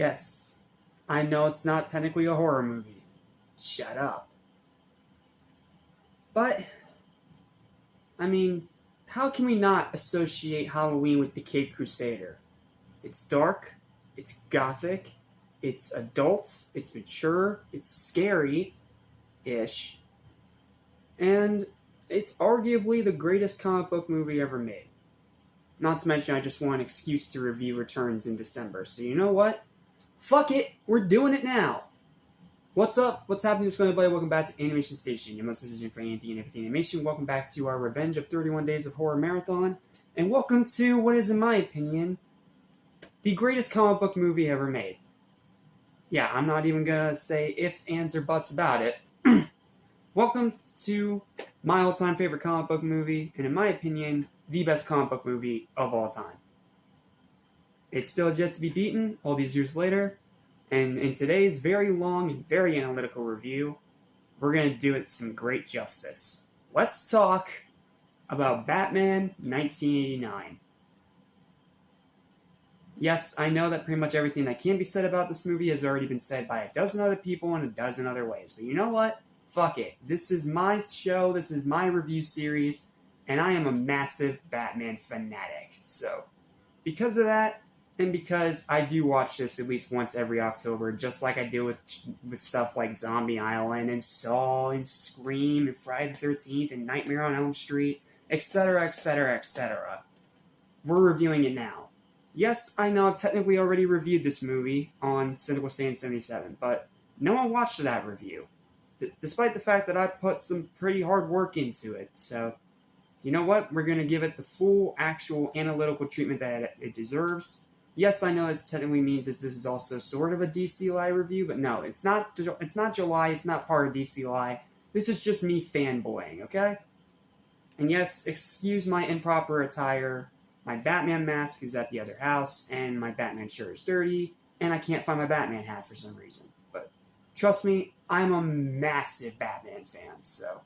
Yes, I know it's not technically a horror movie. Shut up. But, I mean, how can we not associate Halloween with the Caped Crusader? It's dark, it's gothic, it's adult, it's mature, it's scary-ish, and it's arguably the greatest comic book movie ever made. Not to mention, I just want an excuse to review Returns in December, so you know what? Fuck it, we're doing it now! What's up? What's happening? It's going to Welcome back to Animation Station, your most decision for anything and everything animation. Welcome back to our Revenge of 31 Days of Horror Marathon, and welcome to what is, in my opinion, the greatest comic book movie ever made. Yeah, I'm not even gonna say ifs, ands, or buts about it. Welcome to my all-time favorite comic book movie, and in my opinion, the best comic book movie of all time. It's still yet to be beaten all these years later, and in today's very long and very analytical review, we're gonna do it some great justice. Let's talk about Batman 1989. Yes, I know that pretty much everything that can be said about this movie has already been said by a dozen other people in a dozen other ways. But you know what? Fuck it. This is my show, this is my review series, and I am a massive Batman fanatic. So, because of that, and because I do watch this at least once every October, just like I do with stuff like Zombie Island, and Saw, and Scream, and Friday the 13th, and Nightmare on Elm Street, etc., etc., etc., we're reviewing it now. Yes, I know I've technically already reviewed this movie on Cynical Saiyan 77, but no one watched that review, despite the fact that I put some pretty hard work into it. So, you know what? We're going to give it the full, actual, analytical treatment that it deserves. Yes, I know it technically means this is also sort of a DCLI review, but no, it's not July, it's not part of DCLI. This is just me fanboying, okay? And yes, excuse my improper attire. My Batman mask is at the other house, and my Batman shirt is dirty, and I can't find my Batman hat for some reason. But trust me, I'm a massive Batman fan, so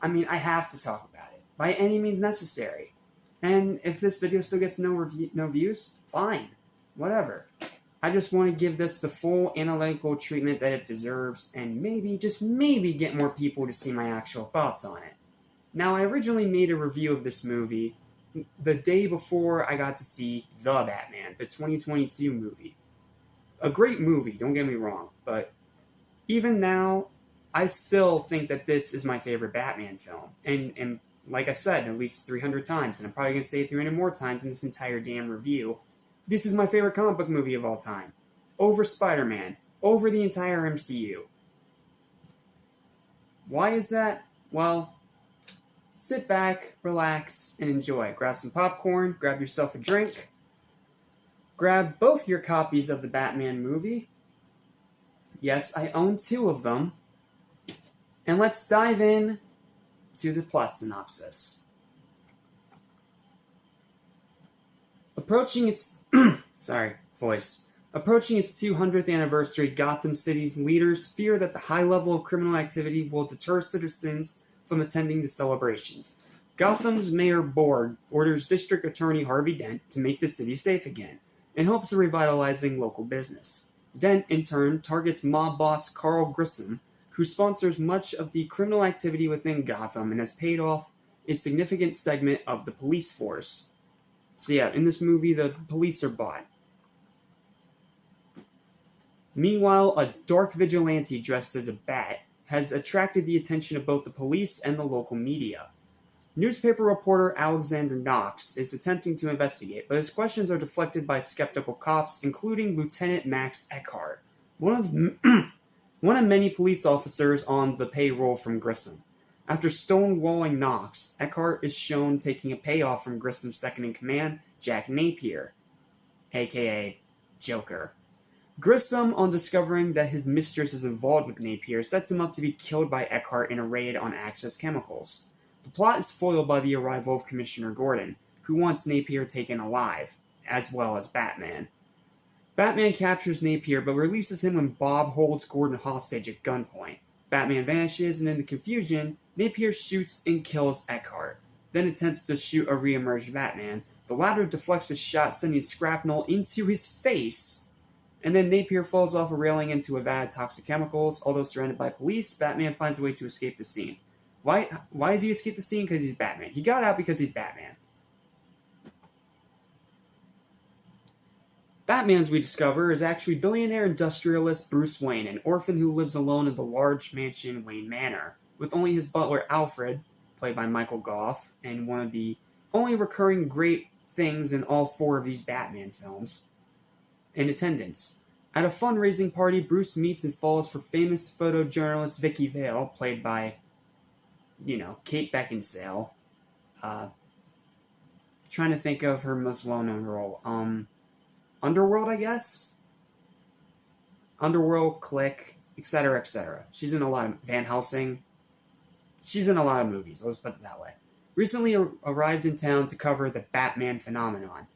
I mean, I have to talk about it by any means necessary. And if this video still gets no views, fine, whatever. I just want to give this the full analytical treatment that it deserves, and maybe, just maybe, get more people to see my actual thoughts on it. Now, I originally made a review of this movie the day before I got to see The Batman, the 2022 movie. A great movie, don't get me wrong, but even now, I still think that this is my favorite Batman film. And like I said, at least 300 times, and I'm probably going to say it 300 more times in this entire damn review, this is my favorite comic book movie of all time. Over Spider-Man, over the entire MCU. Why is that? Well, sit back, relax, and enjoy. Grab some popcorn, grab yourself a drink, grab both your copies of the Batman movie. Yes, I own 2 of them. And let's dive in to the plot synopsis. Approaching its Approaching its 200th anniversary, Gotham City's leaders fear that the high level of criminal activity will deter citizens from attending the celebrations. Gotham's Mayor Borg orders District Attorney Harvey Dent to make the city safe again, in hopes of revitalizing local business. Dent, in turn, targets mob boss Carl Grissom, who sponsors much of the criminal activity within Gotham and has paid off a significant segment of the police force. So yeah, in this movie, the police are bought. Meanwhile, a dark vigilante dressed as a bat has attracted the attention of both the police and the local media. Newspaper reporter Alexander Knox is attempting to investigate, but his questions are deflected by skeptical cops, including Lieutenant Max Eckhart, one of many police officers on the payroll from Grissom. After stonewalling Knox, Eckhart is shown taking a payoff from Grissom's second-in-command, Jack Napier, a.k.a. Joker. Grissom, on discovering that his mistress is involved with Napier, sets him up to be killed by Eckhart in a raid on Axis Chemicals. The plot is foiled by the arrival of Commissioner Gordon, who wants Napier taken alive, as well as Batman. Batman captures Napier, but releases him when Bob holds Gordon hostage at gunpoint. Batman vanishes, and in the confusion, Napier shoots and kills Eckhart, then attempts to shoot a re-emerged Batman. The latter deflects a shot, sending shrapnel into his face, And then Napier falls off a railing into a vat of toxic chemicals. Although surrounded by police, Batman finds a way to escape the scene. Why does he escape the scene? Because he's Batman. He got out because he's Batman. Batman, as we discover, is actually billionaire industrialist Bruce Wayne, an orphan who lives alone in the large mansion Wayne Manor, with only his butler Alfred, played by Michael Gough, and one of the only recurring great things in all four of these Batman films, in attendance. At a fundraising party, Bruce meets and falls for famous photojournalist Vicky Vale, played by, Kate Beckinsale. Trying to think of her most well-known role. Underworld, I guess? Underworld, Click, etc., etc. She's in a lot of Van Helsing. She's in a lot of movies, let's put it that way. Recently arrived in town to cover the Batman phenomenon.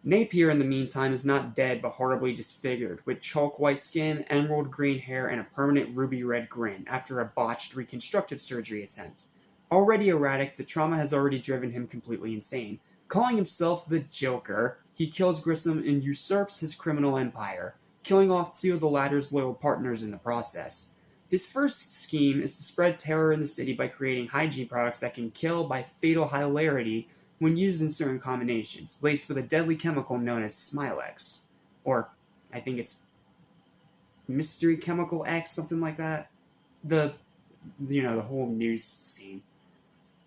Napier, in the meantime, is not dead but horribly disfigured, with chalk white skin, emerald green hair, and a permanent ruby red grin after a botched reconstructive surgery attempt. Already erratic, the trauma has already driven him completely insane. Calling himself the Joker, he kills Grissom and usurps his criminal empire, killing off two of the latter's loyal partners in the process. His first scheme is to spread terror in the city by creating hygiene products that can kill by fatal hilarity when used in certain combinations, laced with a deadly chemical known as Smilex. Or, I think it's Mystery Chemical X, something like that. The whole news scene.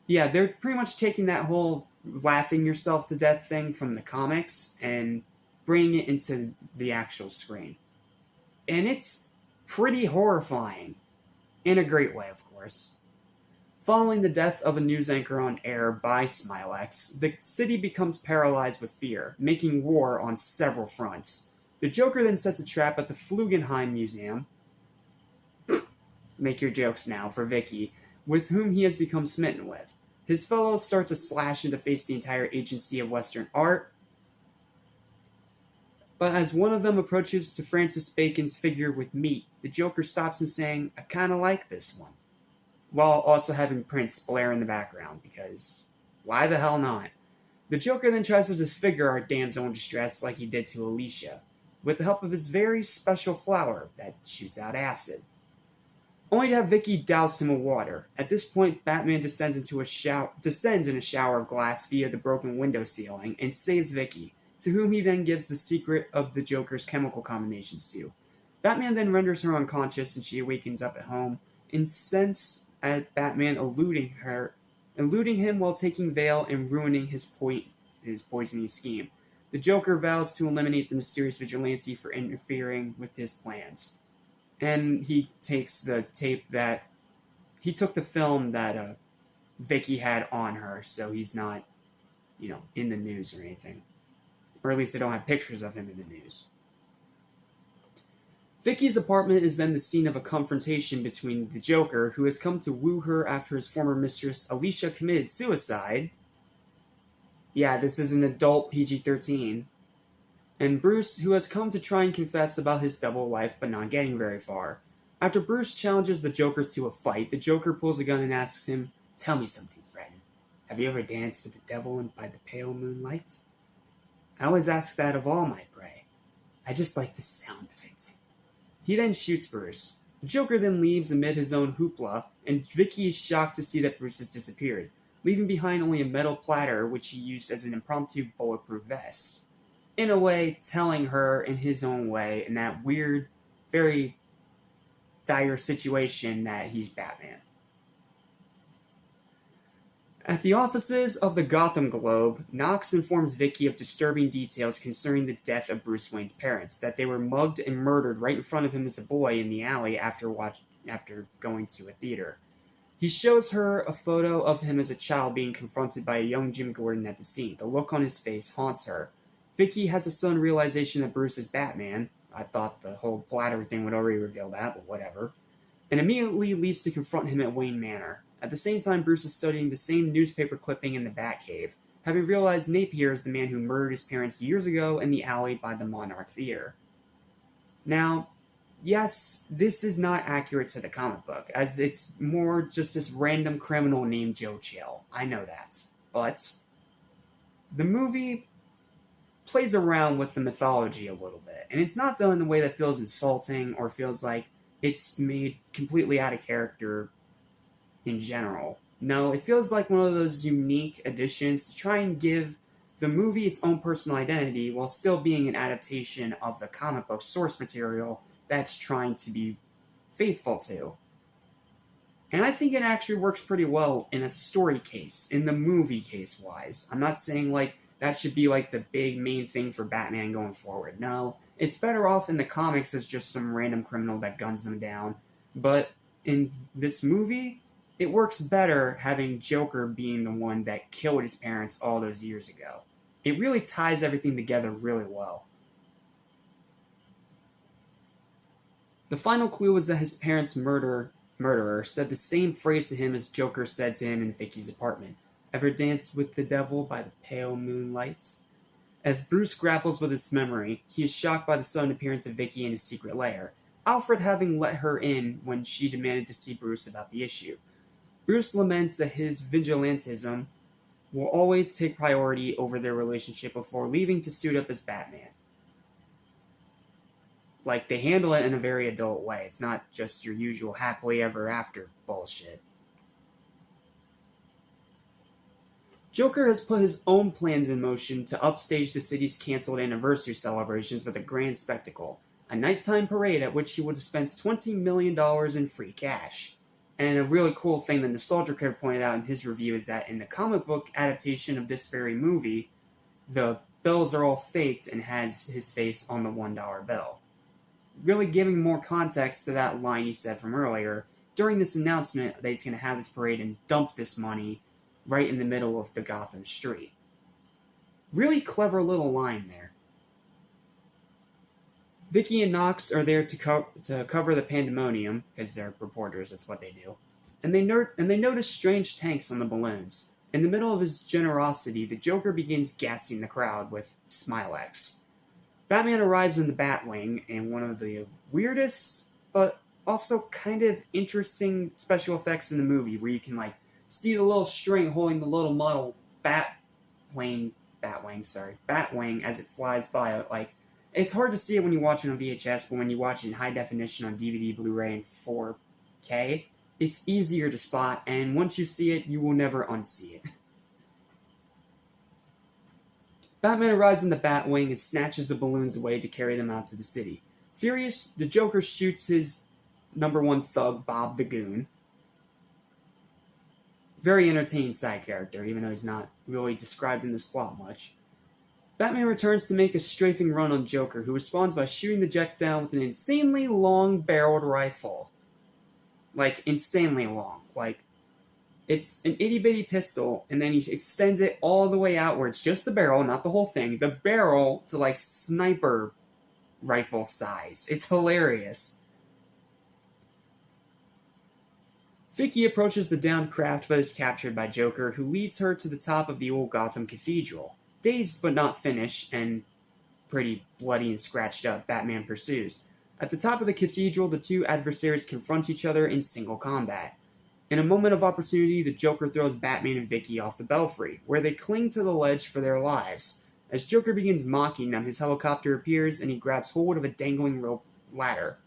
Yeah, they're pretty much taking that whole laughing yourself to death thing from the comics and bringing it into the actual screen. And it's pretty horrifying. In a great way, of course. Following the death of a news anchor on air by Smilex, the city becomes paralyzed with fear, making war on several fronts. The Joker then sets a trap at the Flugenheim Museum. Make your jokes now for Vicky, with whom he has become smitten with. His fellows start to slash and deface the entire agency of Western art. But as one of them approaches to Francis Bacon's figure with meat, the Joker stops him saying, "I kinda like this one," while also having Prince blare in the background, because why the hell not? The Joker then tries to disfigure our damsel in distress like he did to Alicia, with the help of his very special flower that shoots out acid. Only to have Vicky douse him with water. At this point, Batman descends in a shower of glass via the broken window ceiling and saves Vicky, to whom he then gives the secret of the Joker's chemical combinations to. Batman then renders her unconscious and she awakens up at home, incensed at Batman eluding him while taking Vale and ruining his poisoning scheme. The Joker vows to eliminate the mysterious vigilante for interfering with his plans. And he takes the film that Vicky had on her, so he's not, in the news or anything. Or at least they don't have pictures of him in the news. Vicky's apartment is then the scene of a confrontation between the Joker, who has come to woo her after his former mistress Alicia committed suicide. Yeah, this is an adult PG-13. And Bruce, who has come to try and confess about his double life, but not getting very far. After Bruce challenges the Joker to a fight, the Joker pulls a gun and asks him, "Tell me something, friend. Have you ever danced with the devil by the pale moonlight?" "I always ask that of all my prey. I just like the sound of it." He then shoots Bruce. The Joker then leaves amid his own hoopla, and Vicky is shocked to see that Bruce has disappeared, leaving behind only a metal platter which he used as an impromptu bulletproof vest. In a way, telling her in his own way, in that weird, very dire situation, that he's Batman. At the offices of the Gotham Globe, Knox informs Vicky of disturbing details concerning the death of Bruce Wayne's parents, that they were mugged and murdered right in front of him as a boy in the alley after going to a theater. He shows her a photo of him as a child being confronted by a young Jim Gordon at the scene. The look on his face haunts her. Vicky has a sudden realization that Bruce is Batman. I thought the whole platter thing would already reveal that, but whatever. And immediately leaves to confront him at Wayne Manor. At the same time, Bruce is studying the same newspaper clipping in the Batcave, having realized Napier is the man who murdered his parents years ago in the alley by the Monarch Theater. Now, yes, this is not accurate to the comic book, as it's more just this random criminal named Joe Chill. I know that. But the movie plays around with the mythology a little bit. And it's not done in a way that feels insulting or feels like it's made completely out of character in general. No, it feels like one of those unique additions to try and give the movie its own personal identity while still being an adaptation of the comic book source material that's trying to be faithful to. And I think it actually works pretty well in a story case, in the movie case wise. I'm not saying like that should be like the big main thing for Batman going forward. No, it's better off in the comics as just some random criminal that guns them down. But in this movie, it works better having Joker being the one that killed his parents all those years ago. It really ties everything together really well. The final clue was that his parents' murderer said the same phrase to him as Joker said to him in Vicky's apartment. Ever danced with the devil by the pale moonlight? As Bruce grapples with his memory, he is shocked by the sudden appearance of Vicky in his secret lair, Alfred having let her in when she demanded to see Bruce about the issue. Bruce laments that his vigilantism will always take priority over their relationship before leaving to suit up as Batman. Like, they handle it in a very adult way. It's not just your usual happily ever after bullshit. Joker has put his own plans in motion to upstage the city's cancelled anniversary celebrations with a grand spectacle, a nighttime parade at which he will dispense $20 million in free cash. And a really cool thing that Nostalgia Critic pointed out in his review is that in the comic book adaptation of this very movie, the bills are all faked and has his face on the $1 bill. Really giving more context to that line he said from earlier during this announcement that he's going to have this parade and dump this money right in the middle of the Gotham street. Really clever little line there. Vicky and Knox are there to cover the pandemonium, because they're reporters, that's what they do. And they notice strange tanks on the balloons. In the middle of his generosity, the Joker begins gassing the crowd with Smilex. Batman arrives in the Batwing, and one of the weirdest, but also kind of interesting special effects in the movie, where you can like see the little string holding the little model Batwing as it flies by. Like, it's hard to see it when you watch it on VHS, but when you watch it in high definition on DVD, Blu-ray, and 4K, it's easier to spot, and once you see it, you will never unsee it. Batman arrives in the Batwing and snatches the balloons away to carry them out to the city. Furious, the Joker shoots his number one thug, Bob the Goon. Very entertaining side character, even though he's not really described in this plot much. Batman returns to make a strafing run on Joker, who responds by shooting the Jet down with an insanely long-barreled rifle. Like, insanely long. Like, it's an itty-bitty pistol, and then he extends it all the way outwards, just the barrel, not the whole thing, the barrel to, like, sniper rifle size. It's hilarious. Vicky approaches the downed craft but is captured by Joker, who leads her to the top of the old Gotham Cathedral. Dazed but not finished, and pretty bloody and scratched up, Batman pursues. At the top of the cathedral, the two adversaries confront each other in single combat. In a moment of opportunity, the Joker throws Batman and Vicky off the belfry, where they cling to the ledge for their lives. As Joker begins mocking them, his helicopter appears and he grabs hold of a dangling rope ladder.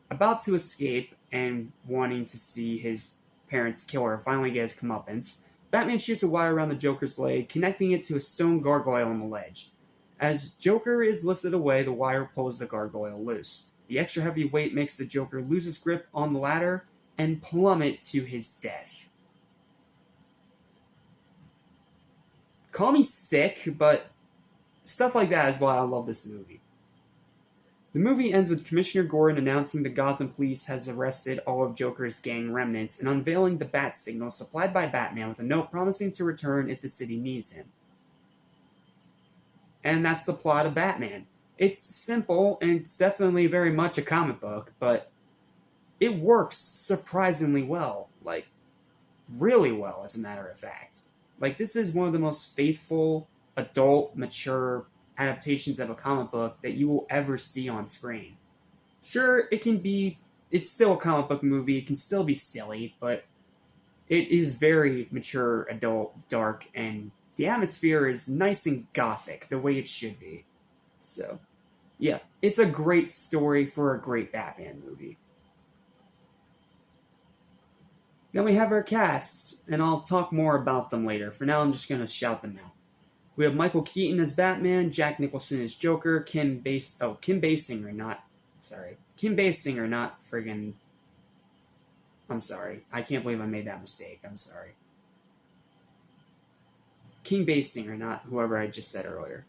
About to escape, and wanting to see his parents' killer finally get his comeuppance, Batman shoots a wire around the Joker's leg, connecting it to a stone gargoyle on the ledge. As Joker is lifted away, the wire pulls the gargoyle loose. The extra heavy weight makes the Joker lose his grip on the ladder and plummet to his death. Call me sick, but stuff like that is why I love this movie. The movie ends with Commissioner Gordon announcing the Gotham Police has arrested all of Joker's gang remnants and unveiling the bat signal supplied by Batman with a note promising to return if the city needs him. And that's the plot of Batman. It's simple, and it's definitely very much a comic book, but it works surprisingly well. Like, really well, as a matter of fact. Like, this is one of the most faithful, adult, mature adaptations of a comic book that you will ever see on screen. Sure, it's still a comic book movie, it can still be silly, but it is very mature, adult, dark, and the atmosphere is nice and gothic, the way it should be. So, yeah, it's a great story for a great Batman movie. Then we have our cast, and I'll talk more about them later. For now, I'm just going to shout them out. We have Michael Keaton as Batman, Jack Nicholson as Joker, Kim Basinger, not friggin'. I'm sorry. I can't believe I made that mistake. I'm sorry. Kim Basinger, not whoever I just said earlier.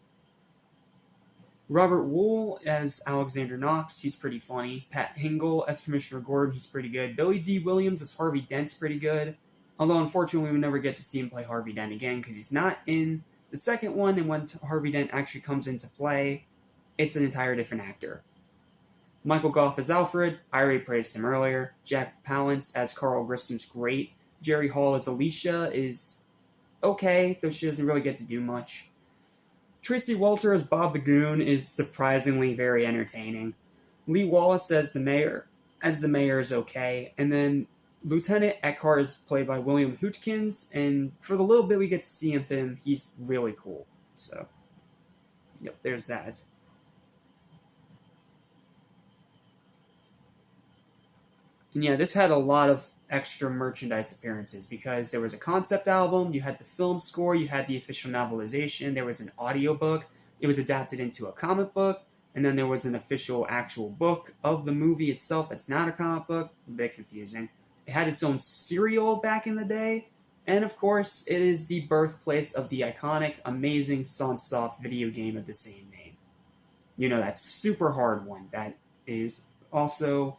Robert Wuhl as Alexander Knox, he's pretty funny. Pat Hingle as Commissioner Gordon, he's pretty good. Billy D. Williams as Harvey Dent's pretty good. Although, unfortunately, we never get to see him play Harvey Dent again because he's not in the second one, and when Harvey Dent actually comes into play, it's an entire different actor. Michael Goff as Alfred, I already praised him earlier. Jack Palance as Carl Grisham's great. Jerry Hall as Alicia is okay, though she doesn't really get to do much. Tracy Walter as Bob the Goon is surprisingly very entertaining. Lee Wallace as the mayor is okay, and then Lieutenant Eckhart is played by William Hootkins, and for the little bit we get to see him, he's really cool. So, yep, there's that. And yeah, this had a lot of extra merchandise appearances because there was a concept album, you had the film score, you had the official novelization, there was an audiobook, it was adapted into a comic book, and then there was an official actual book of the movie itself that's not a comic book. A bit confusing. It had its own cereal back in the day, and of course, it is the birthplace of the iconic, amazing Sunsoft video game of the same name. You know, that super hard one that is also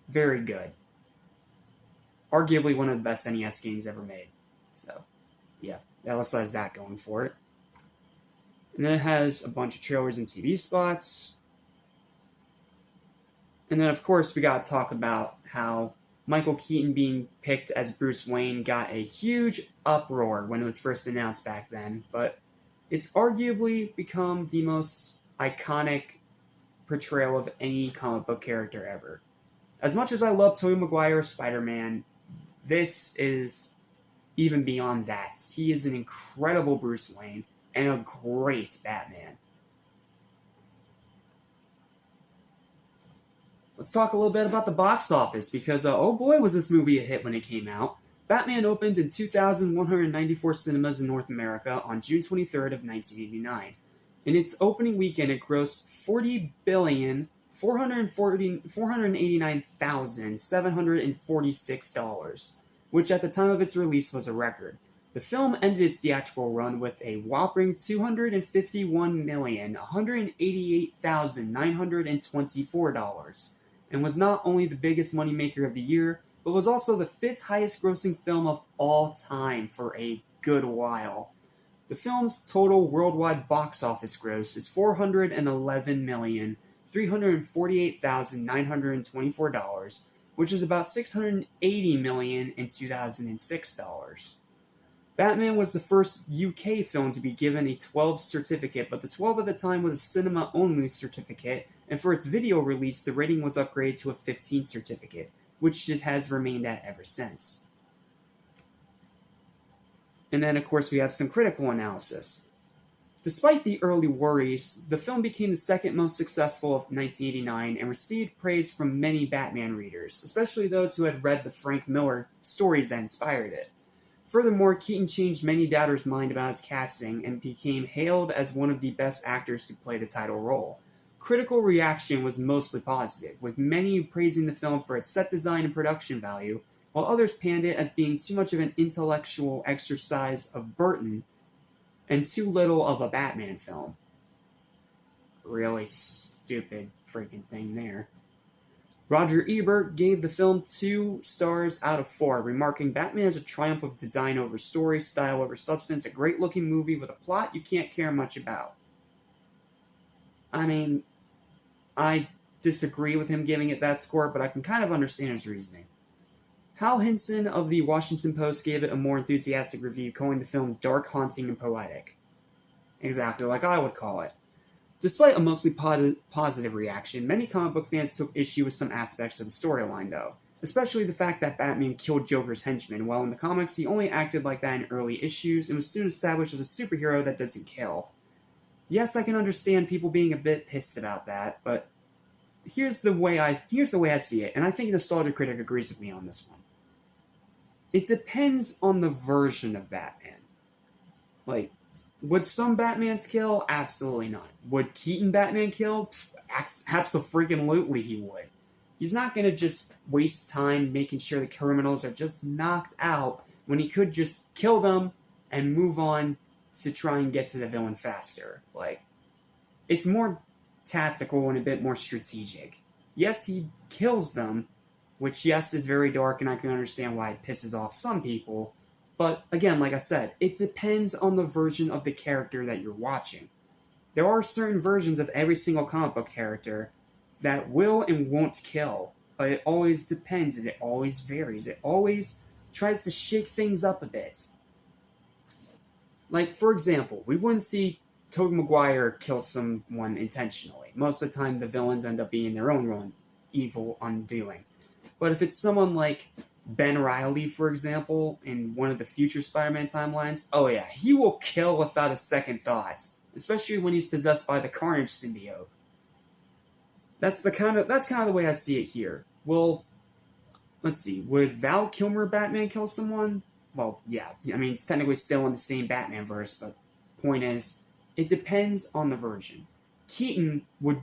very good. Arguably one of the best NES games ever made. So, yeah, that also has that going for it. And then it has a bunch of trailers and TV spots. And then, of course, we gotta talk about how Michael Keaton being picked as Bruce Wayne got a huge uproar when it was first announced back then, but it's arguably become the most iconic portrayal of any comic book character ever. As much as I love Tobey Maguire's Spider-Man, this is even beyond that. He is an incredible Bruce Wayne and a great Batman. Let's talk a little bit about the box office because, oh boy, was this movie a hit when it came out. Batman opened in 2,194 cinemas in North America on June 23rd of 1989. In its opening weekend, it grossed $40,489,746, which at the time of its release was a record. The film ended its theatrical run with a whopping $251,188,924, and was not only the biggest moneymaker of the year, but was also the fifth highest grossing film of all time for a good while. The film's total worldwide box office gross is $411,348,924, which is about $680 million in 2006 dollars. Batman was the first UK film to be given a 12 certificate, but the 12 at the time was a cinema-only certificate, and for its video release, the rating was upgraded to a 15 certificate, which it has remained at ever since. And then, of course, we have some critical analysis. Despite the early worries, the film became the second most successful of 1989 and received praise from many Batman readers, especially those who had read the Frank Miller stories that inspired it. Furthermore, Keaton changed many doubters' mind about his casting and became hailed as one of the best actors to play the title role. Critical reaction was mostly positive, with many praising the film for its set design and production value, while others panned it as being too much of an intellectual exercise of Burton and too little of a Batman film. Really stupid freaking thing there. Roger Ebert gave the film 2 stars out of 4, remarking Batman is a triumph of design over story, style over substance, a great-looking movie with a plot you can't care much about. I mean, I disagree with him giving it that score, but I can kind of understand his reasoning. Hal Hinson of the Washington Post gave it a more enthusiastic review, calling the film dark, haunting, and poetic. Exactly like I would call it. Despite a mostly positive reaction, many comic book fans took issue with some aspects of the storyline, though. Especially the fact that Batman killed Joker's henchmen, while in the comics he only acted like that in early issues and was soon established as a superhero that doesn't kill. Yes, I can understand people being a bit pissed about that, but here's the way I see it, and I think Nostalgia Critic agrees with me on this one. It depends on the version of Batman. Like, would some Batmans kill? Absolutely not. Would Keaton Batman kill? Absolutely he would. He's not going to just waste time making sure the criminals are just knocked out when he could just kill them and move on to try and get to the villain faster. Like, it's more tactical and a bit more strategic. Yes, he kills them, which, yes, is very dark, and I can understand why it pisses off some people. But again, like I said, it depends on the version of the character that you're watching. There are certain versions of every single comic book character that will and won't kill, but it always depends and it always varies. It always tries to shake things up a bit. Like, for example, we wouldn't see Tobey Maguire kill someone intentionally. Most of the time, the villains end up being their own evil undoing. But if it's someone like Ben Reilly, for example, in one of the future Spider-Man timelines, oh yeah, he will kill without a second thought, especially when he's possessed by the Carnage symbiote. That's kind of the way I see it here. Well, let's see, would Val Kilmer Batman kill someone? Well, yeah, I mean, it's technically still in the same Batman verse, but point is, it depends on the version. Keaton would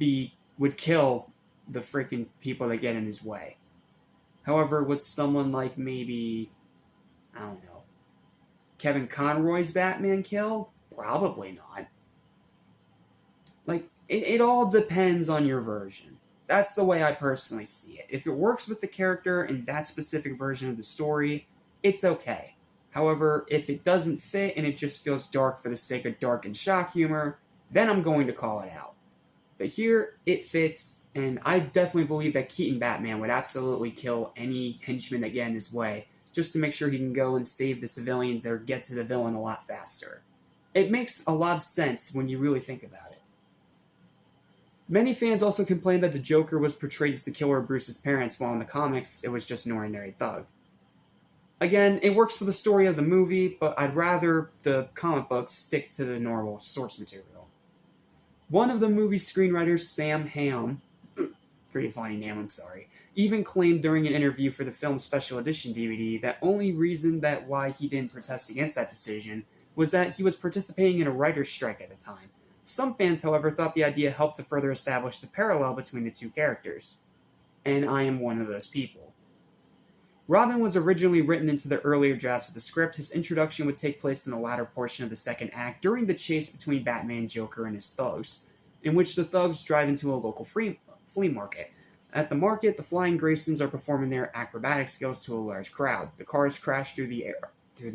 kill the freaking people that get in his way. However, would someone like maybe, I don't know, Kevin Conroy's Batman kill? Probably not. Like, it all depends on your version. That's the way I personally see it. If it works with the character in that specific version of the story, it's okay. However, if it doesn't fit and it just feels dark for the sake of dark and shock humor, then I'm going to call it out. But here, it fits, and I definitely believe that Keaton Batman would absolutely kill any henchman that get in his way, just to make sure he can go and save the civilians or get to the villain a lot faster. It makes a lot of sense when you really think about it. Many fans also complained that the Joker was portrayed as the killer of Bruce's parents, while in the comics, it was just an ordinary thug. Again, it works for the story of the movie, but I'd rather the comic books stick to the normal source material. One of the movie's screenwriters, Sam Hamm, pretty funny name, I'm sorry, even claimed during an interview for the film's special edition DVD that only reason why he didn't protest against that decision was that he was participating in a writer's strike at the time. Some fans, however, thought the idea helped to further establish the parallel between the two characters. And I am one of those people. Robin was originally written into the earlier drafts of the script. His introduction would take place in the latter portion of the second act during the chase between Batman, Joker, and his thugs, in which the thugs drive into a local flea market. At the market, the Flying Graysons are performing their acrobatic skills to a large crowd. The cars crash through the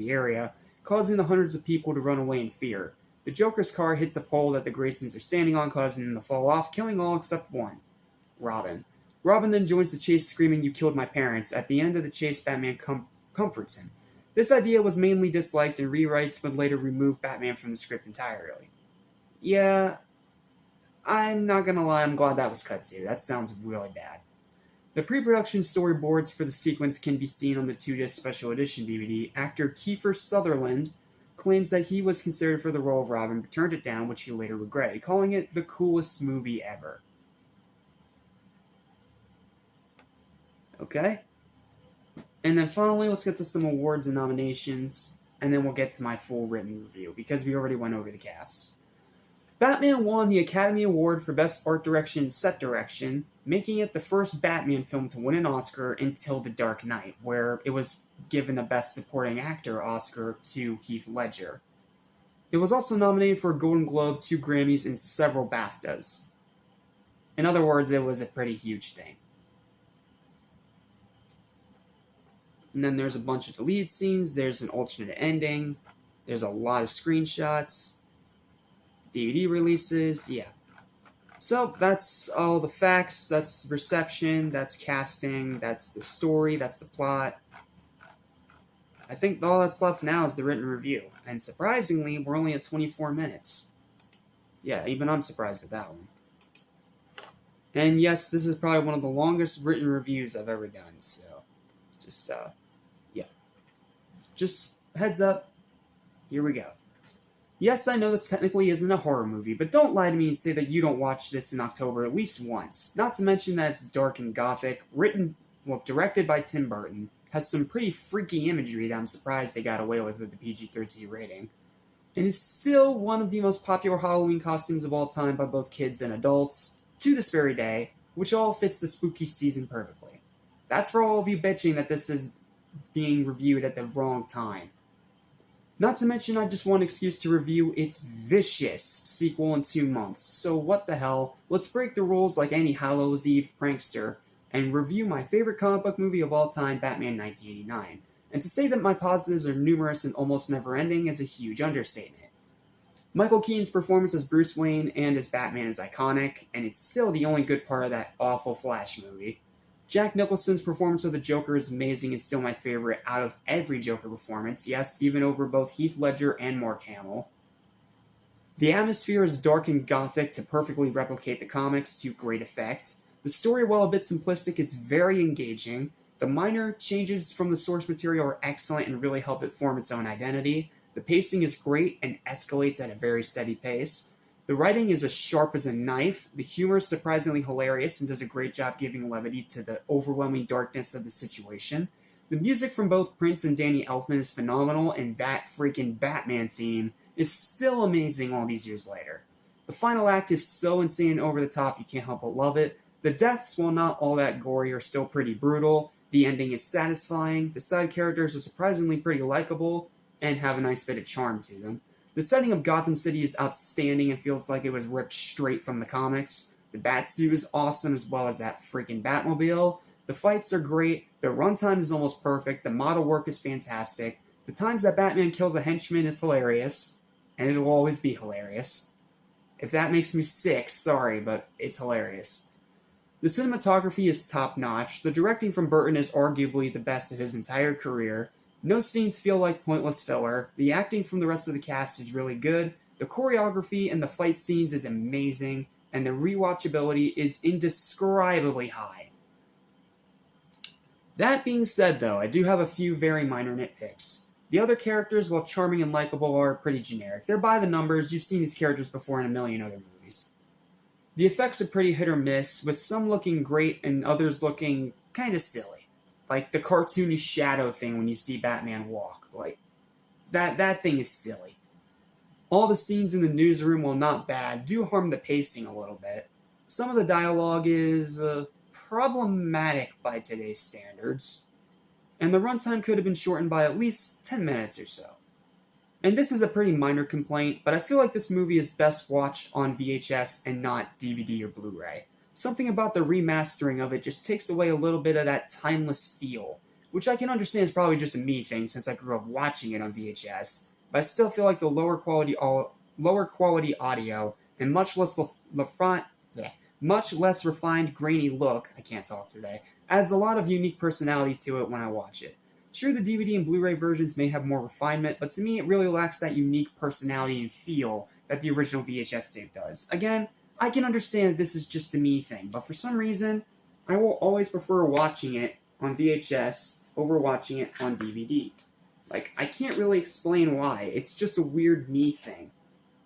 area, causing the hundreds of people to run away in fear. The Joker's car hits a pole that the Graysons are standing on, causing them to fall off, killing all except one, Robin. Robin then joins the chase screaming, "You killed my parents." At the end of the chase, Batman comforts him. This idea was mainly disliked, and rewrites would later remove Batman from the script entirely. Yeah, I'm not gonna lie, I'm glad that was cut too. That sounds really bad. The pre-production storyboards for the sequence can be seen on the 2-disc special edition DVD. Actor Kiefer Sutherland claims that he was considered for the role of Robin, but turned it down, which he later regretted, calling it the coolest movie ever. Okay? And then finally, let's get to some awards and nominations, and then we'll get to my full written review, because we already went over the cast. Batman won the Academy Award for Best Art Direction and Set Direction, making it the first Batman film to win an Oscar until The Dark Knight, where it was given the Best Supporting Actor Oscar to Heath Ledger. It was also nominated for a Golden Globe, 2 Grammys, and several BAFTAs. In other words, it was a pretty huge thing. And then there's a bunch of deleted scenes, there's an alternate ending, there's a lot of screenshots, DVD releases, yeah. So that's all the facts, that's reception, that's casting, that's the story, that's the plot. I think all that's left now is the written review. And surprisingly, we're only at 24 minutes. Yeah, even I'm surprised at that one. And yes, this is probably one of the longest written reviews I've ever done, so just, yeah. Just heads up, here we go. Yes, I know this technically isn't a horror movie, but don't lie to me and say that you don't watch this in October at least once. Not to mention that it's dark and gothic, directed by Tim Burton, has some pretty freaky imagery that I'm surprised they got away with the PG-13 rating, and is still one of the most popular Halloween costumes of all time by both kids and adults, to this very day, which all fits the spooky season perfectly. That's for all of you bitching that this is being reviewed at the wrong time. Not to mention, I just want an excuse to review its vicious sequel in 2 months, so what the hell, let's break the rules like any Hallows Eve prankster, and review my favorite comic book movie of all time, Batman 1989. And to say that my positives are numerous and almost never-ending is a huge understatement. Michael Keaton's performance as Bruce Wayne and as Batman is iconic, and it's still the only good part of that awful Flash movie. Jack Nicholson's performance of the Joker is amazing and still my favorite out of every Joker performance, yes, even over both Heath Ledger and Mark Hamill. The atmosphere is dark and gothic to perfectly replicate the comics to great effect. The story, while a bit simplistic, is very engaging. The minor changes from the source material are excellent and really help it form its own identity. The pacing is great and escalates at a very steady pace. The writing is as sharp as a knife, the humor is surprisingly hilarious and does a great job giving levity to the overwhelming darkness of the situation. The music from both Prince and Danny Elfman is phenomenal, and that freaking Batman theme is still amazing all these years later. The final act is so insane and over the top you can't help but love it. The deaths, while not all that gory, are still pretty brutal. The ending is satisfying, the side characters are surprisingly pretty likable, and have a nice bit of charm to them. The setting of Gotham City is outstanding and feels like it was ripped straight from the comics. The Batsuit is awesome, as well as that freaking Batmobile. The fights are great, the runtime is almost perfect, the model work is fantastic, the times that Batman kills a henchman is hilarious, and it will always be hilarious. If that makes me sick, sorry, but it's hilarious. The cinematography is top-notch, the directing from Burton is arguably the best of his entire career. No scenes feel like pointless filler, the acting from the rest of the cast is really good, the choreography and the fight scenes is amazing, and the rewatchability is indescribably high. That being said, though, I do have a few very minor nitpicks. The other characters, while charming and likable, are pretty generic. They're by the numbers, you've seen these characters before in a million other movies. The effects are pretty hit or miss, with some looking great and others looking kinda silly. Like the cartoony shadow thing when you see Batman walk. Like, that thing is silly. All the scenes in the newsroom, while not bad, do harm the pacing a little bit. Some of the dialogue is problematic by today's standards, and the runtime could have been shortened by at least 10 minutes or so. And this is a pretty minor complaint, but I feel like this movie is best watched on VHS and not DVD or Blu-ray. Something about the remastering of it just takes away a little bit of that timeless feel, which I can understand is probably just a me thing since I grew up watching it on VHS, but I still feel like the lower quality audio and much less refined, grainy look, I can't talk today, adds a lot of unique personality to it when I watch it. Sure, the DVD and Blu-ray versions may have more refinement, but to me it really lacks that unique personality and feel that the original VHS tape does. Again, I can understand this is just a me thing, but for some reason, I will always prefer watching it on VHS over watching it on DVD. Like, I can't really explain why, it's just a weird me thing.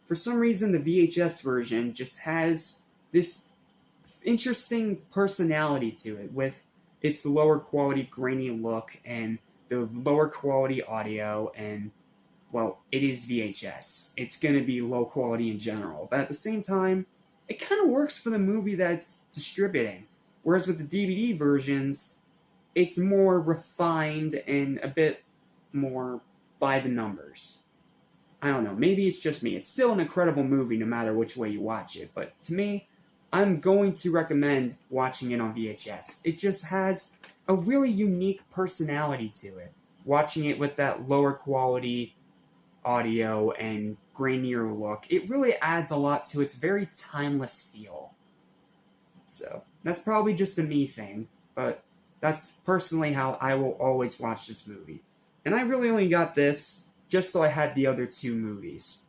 For some reason, the VHS version just has this interesting personality to it, with its lower quality grainy look and the lower quality audio, and, well, it is VHS. It's gonna be low quality in general, but at the same time, it kind of works for the movie that's distributing. Whereas with the DVD versions, it's more refined and a bit more by the numbers. I don't know, maybe it's just me. It's still an incredible movie no matter which way you watch it, but to me, I'm going to recommend watching it on VHS. It just has a really unique personality to it. Watching it with that lower quality audio and grainier look, it really adds a lot to its very timeless feel. So, that's probably just a me thing, but that's personally how I will always watch this movie. And I really only got this just so I had the other two movies,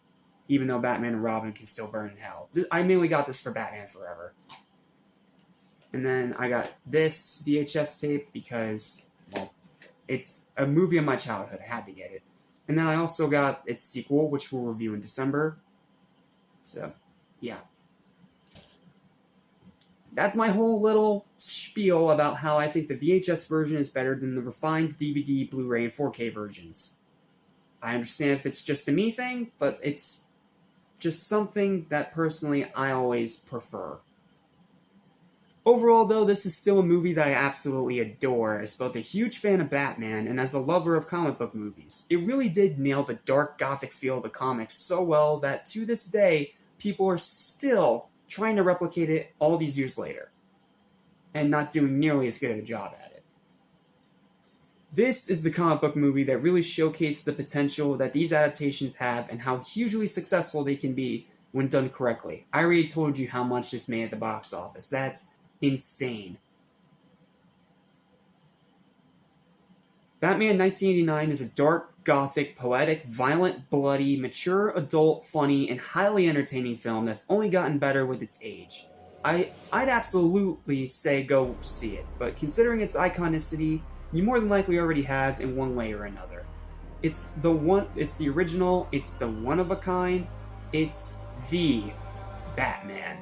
even though Batman and Robin can still burn in hell. I mainly got this for Batman Forever. And then I got this VHS tape because, well, it's a movie of my childhood. I had to get it. And then I also got its sequel, which we'll review in December. So, yeah. That's my whole little spiel about how I think the VHS version is better than the refined DVD, Blu-ray, and 4K versions. I understand if it's just a me thing, but it's just something that personally I always prefer. Overall, though, this is still a movie that I absolutely adore as both a huge fan of Batman and as a lover of comic book movies. It really did nail the dark gothic feel of the comics so well that to this day, people are still trying to replicate it all these years later, and not doing nearly as good of a job at it. This is the comic book movie that really showcased the potential that these adaptations have and how hugely successful they can be when done correctly. I already told you how much this made at the box office. That's insane. Batman 1989 is a dark, gothic, poetic, violent, bloody, mature, adult, funny, and highly entertaining film that's only gotten better with its age. I'd absolutely say go see it, but considering its iconicity, you more than likely already have in one way or another. It's the original, it's the one of a kind, it's the Batman.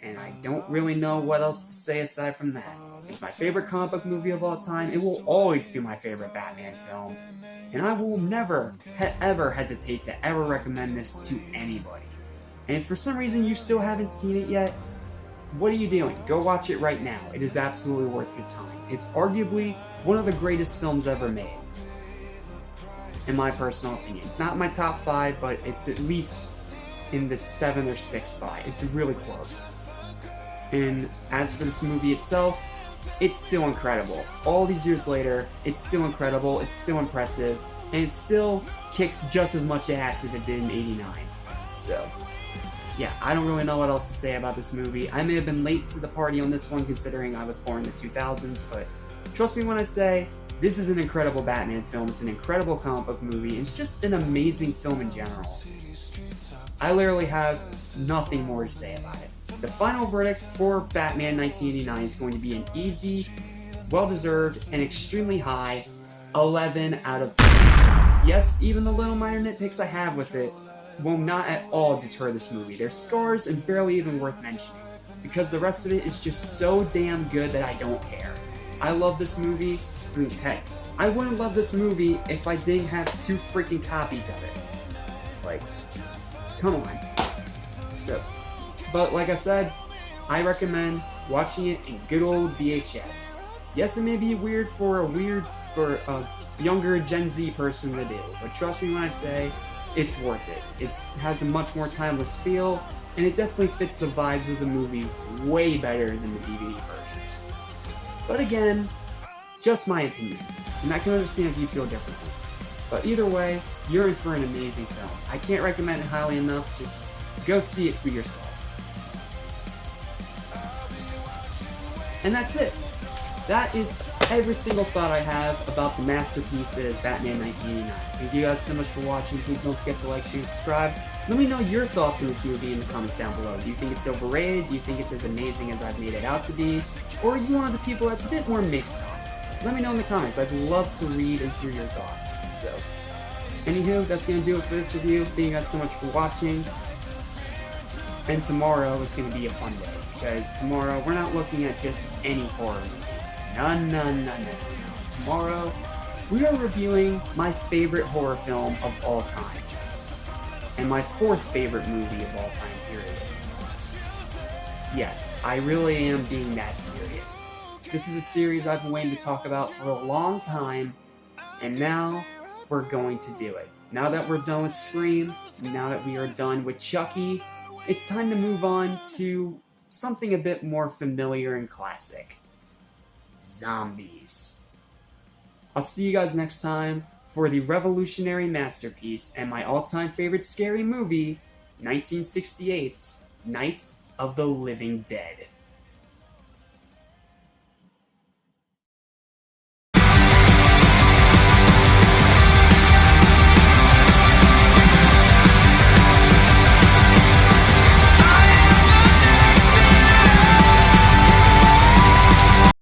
And I don't really know what else to say aside from that. It's my favorite comic book movie of all time. It will always be my favorite Batman film. And I will never, ever hesitate to ever recommend this to anybody. And if for some reason you still haven't seen it yet, what are you doing? Go watch it right now. It is absolutely worth your time. It's arguably one of the greatest films ever made, in my personal opinion. It's not my top 5, but it's at least in the 7 or 6 spot. It's really close. And as for this movie itself, it's still incredible. All these years later, it's still incredible, it's still impressive, and it still kicks just as much ass as it did in '89. So, yeah, I don't really know what else to say about this movie. I may have been late to the party on this one considering I was born in the 2000s, but trust me when I say, this is an incredible Batman film, it's an incredible comic book movie, it's just an amazing film in general. I literally have nothing more to say about it. The final verdict for Batman 1989 is going to be an easy, well-deserved, and extremely high 11 out of 10. Yes, even the little minor nitpicks I have with it will not at all deter this movie. They're scars and barely even worth mentioning, because the rest of it is just so damn good that I don't care. I love this movie. Heck, I wouldn't love this movie if I didn't have 2 freaking copies of it. Like, come on. So, but like I said, I recommend watching it in good old VHS. Yes, it may be weird for a younger Gen Z person to do, but trust me when I say it's worth it. It has a much more timeless feel, and it definitely fits the vibes of the movie way better than the DVD versions. But again, just my opinion, and I can understand if you feel differently. But either way, you're in for an amazing film. I can't recommend it highly enough, just go see it for yourself. And that's it. That is every single thought I have about the masterpiece that is Batman 1989. Thank you guys so much for watching. Please don't forget to like, share, and subscribe. Let me know your thoughts on this movie in the comments down below. Do you think it's overrated? Do you think it's as amazing as I've made it out to be? Or are you one of the people that's a bit more mixed on? Let me know in the comments. I'd love to read and hear your thoughts. So, anywho, that's going to do it for this review. Thank you guys so much for watching. And tomorrow is going to be a fun day, because tomorrow we're not looking at just any horror movie. No. Tomorrow, we are reviewing my favorite horror film of all time. And my 4th favorite movie of all time, period. Yes, I really am being that serious. This is a series I've been waiting to talk about for a long time, and now we're going to do it. Now that we're done with Scream, now that we are done with Chucky, it's time to move on to something a bit more familiar and classic. Zombies. I'll see you guys next time for the revolutionary masterpiece and my all-time favorite scary movie, 1968's Night of the Living Dead.